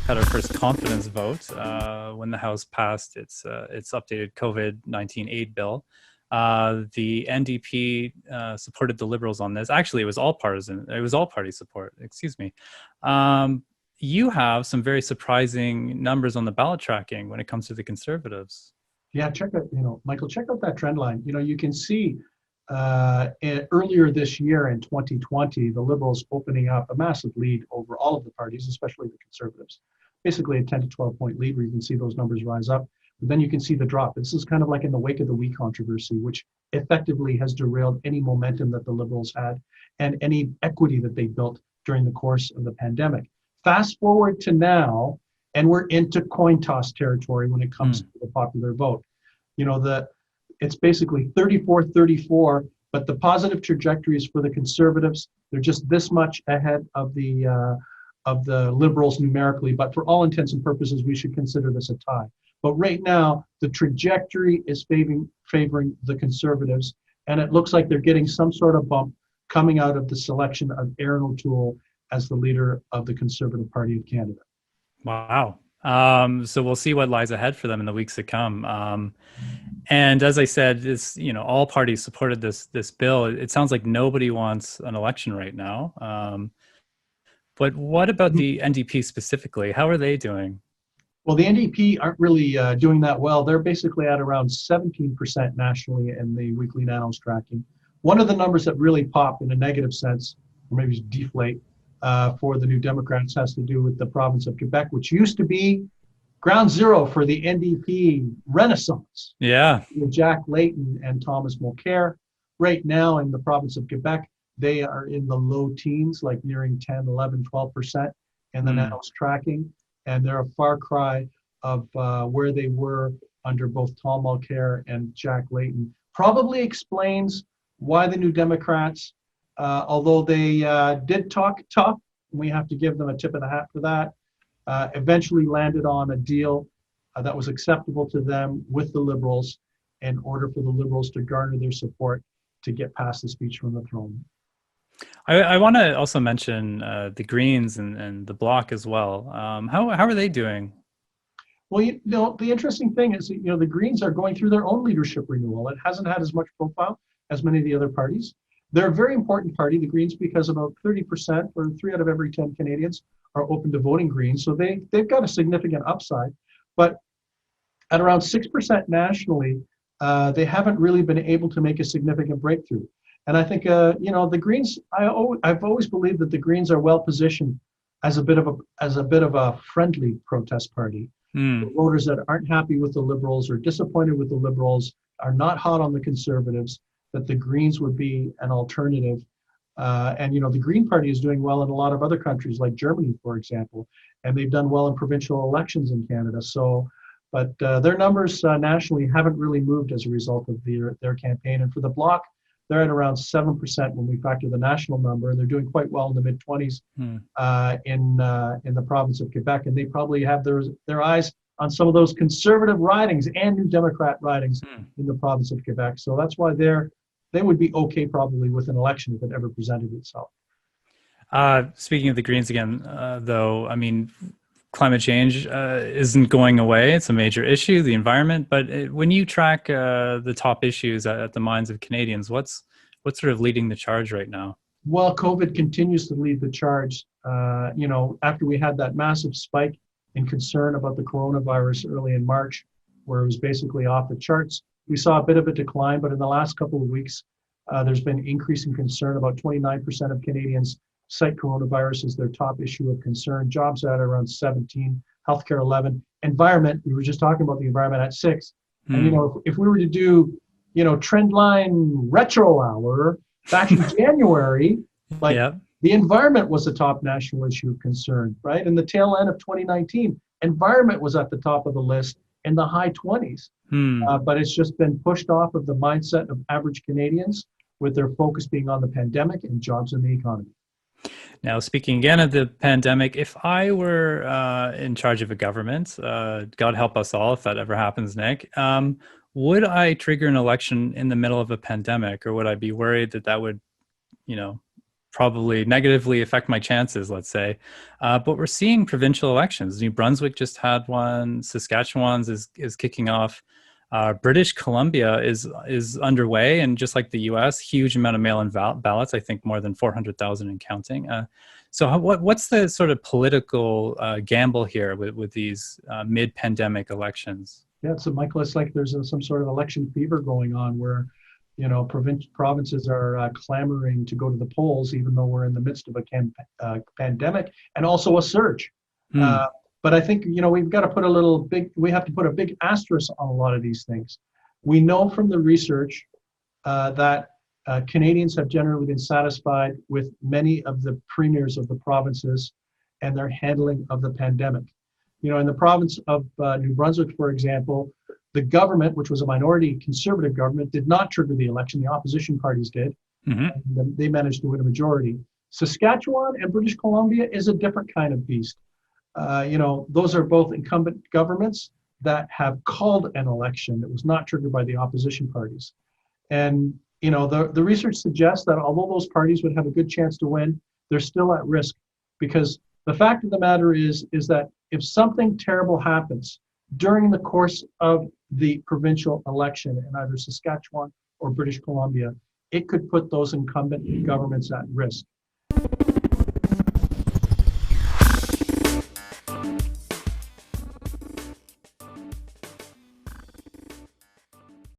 had our first confidence vote when the House passed its updated COVID-19 aid bill. The NDP supported the Liberals on this. Actually, it was all partisan. It was all party support. Excuse me. You have some very surprising numbers on the ballot tracking when it comes to the Conservatives. Yeah, check out, Michael, check out that trend line. You can see earlier this year in 2020, the Liberals opening up a massive lead over all of the parties, especially the Conservatives. Basically a 10 to 12 point lead where you can see those numbers rise up. But then you can see the drop. This is kind of like in the wake of the We controversy, which effectively has derailed any momentum that the Liberals had and any equity that they built during the course of the pandemic. Fast forward to now, and we're into coin toss territory when it comes to the popular vote. It's basically 34-34, but the positive trajectories for the Conservatives, they're just this much ahead of the Liberals numerically, but for all intents and purposes, we should consider this a tie. But right now, the trajectory is favoring the Conservatives, and it looks like they're getting some sort of bump coming out of the selection of Erin O'Toole as the leader of the Conservative Party of Canada. Wow. So we'll see what lies ahead for them in the weeks to come. And as I said, all parties supported this bill. It sounds like nobody wants an election right now. But what about the NDP specifically? How are they doing? Well, the NDP aren't really doing that well. They're basically at around 17% nationally in the weekly Nanos tracking. One of the numbers that really pop in a negative sense, or maybe deflate, for the New Democrats has to do with the province of Quebec, which used to be ground zero for the NDP renaissance. Yeah. With Jack Layton and Thomas Mulcair. Right now in the province of Quebec, they are in the low teens, like nearing 10, 11, 12% in the Nanos tracking. And they're a far cry of where they were under both Tom Mulcair and Jack Layton. Probably explains why the New Democrats, although they did talk tough, we have to give them a tip of the hat for that, eventually landed on a deal that was acceptable to them with the Liberals in order for the Liberals to garner their support to get past the speech from the throne. I want to also mention the Greens and the Bloc as well. How are they doing? Well, the interesting thing is, the Greens are going through their own leadership renewal. It hasn't had as much profile as many of the other parties. They're a very important party, the Greens, because about 30% or 3 out of every 10 Canadians are open to voting Greens. So they've got a significant upside. But at around 6% nationally, they haven't really been able to make a significant breakthrough. And I think, the Greens, I've always believed that the Greens are well positioned as a bit of a friendly protest party. Voters that aren't happy with the Liberals or disappointed with the Liberals, are not hot on the Conservatives, that the Greens would be an alternative. And the Green Party is doing well in a lot of other countries, like Germany, for example, and they've done well in provincial elections in Canada. So, but their numbers nationally haven't really moved as a result of their campaign. And for the Bloc, they're at around 7% when we factor the national number, and they're doing quite well in the mid-20s in the province of Quebec. And they probably have their eyes on some of those conservative ridings and New Democrat ridings in the province of Quebec. So that's why they would be okay probably with an election if it ever presented itself. Speaking of the Greens again, though, I mean, climate change isn't going away. It's a major issue, the environment. But when you track the top issues at the minds of Canadians, what's sort of leading the charge right now? Well, COVID continues to lead the charge. After we had that massive spike in concern about the coronavirus early in March, where it was basically off the charts, we saw a bit of a decline. But in the last couple of weeks, there's been increasing concern. About 29% of Canadians cite coronavirus as their top issue of concern. Jobs at around 17, healthcare 11, environment. We were just talking about the environment at 6. And if we were to do, trend line retro hour back in January, the environment was the top national issue of concern, right? In the tail end of 2019, environment was at the top of the list in the high 20s. But it's just been pushed off of the mindset of average Canadians, with their focus being on the pandemic and jobs in the economy. Now, speaking again of the pandemic, if I were in charge of a government, God help us all if that ever happens, Nick, would I trigger an election in the middle of a pandemic, or would I be worried that would, probably negatively affect my chances, let's say. But we're seeing provincial elections. New Brunswick just had one. Saskatchewan's is kicking off. British Columbia is underway, and just like the U.S., huge amount of mail-in ballots. I think more than 400,000 and counting. So what's the sort of political gamble here with these mid-pandemic elections? Yeah, so Michael, it's like there's some sort of election fever going on where, provinces are clamoring to go to the polls, even though we're in the midst of a pandemic and also a surge. But I think, we've got to we have to put a big asterisk on a lot of these things. We know from the research that Canadians have generally been satisfied with many of the premiers of the provinces and their handling of the pandemic. In the province of New Brunswick, for example, the government, which was a minority conservative government, did not trigger the election. The opposition parties did. And they managed to win a majority. Saskatchewan and British Columbia is a different kind of beast. Those are both incumbent governments that have called an election that was not triggered by the opposition parties. And, the research suggests that although those parties would have a good chance to win, they're still at risk, because the fact of the matter is that if something terrible happens during the course of the provincial election in either Saskatchewan or British Columbia, it could put those incumbent governments at risk.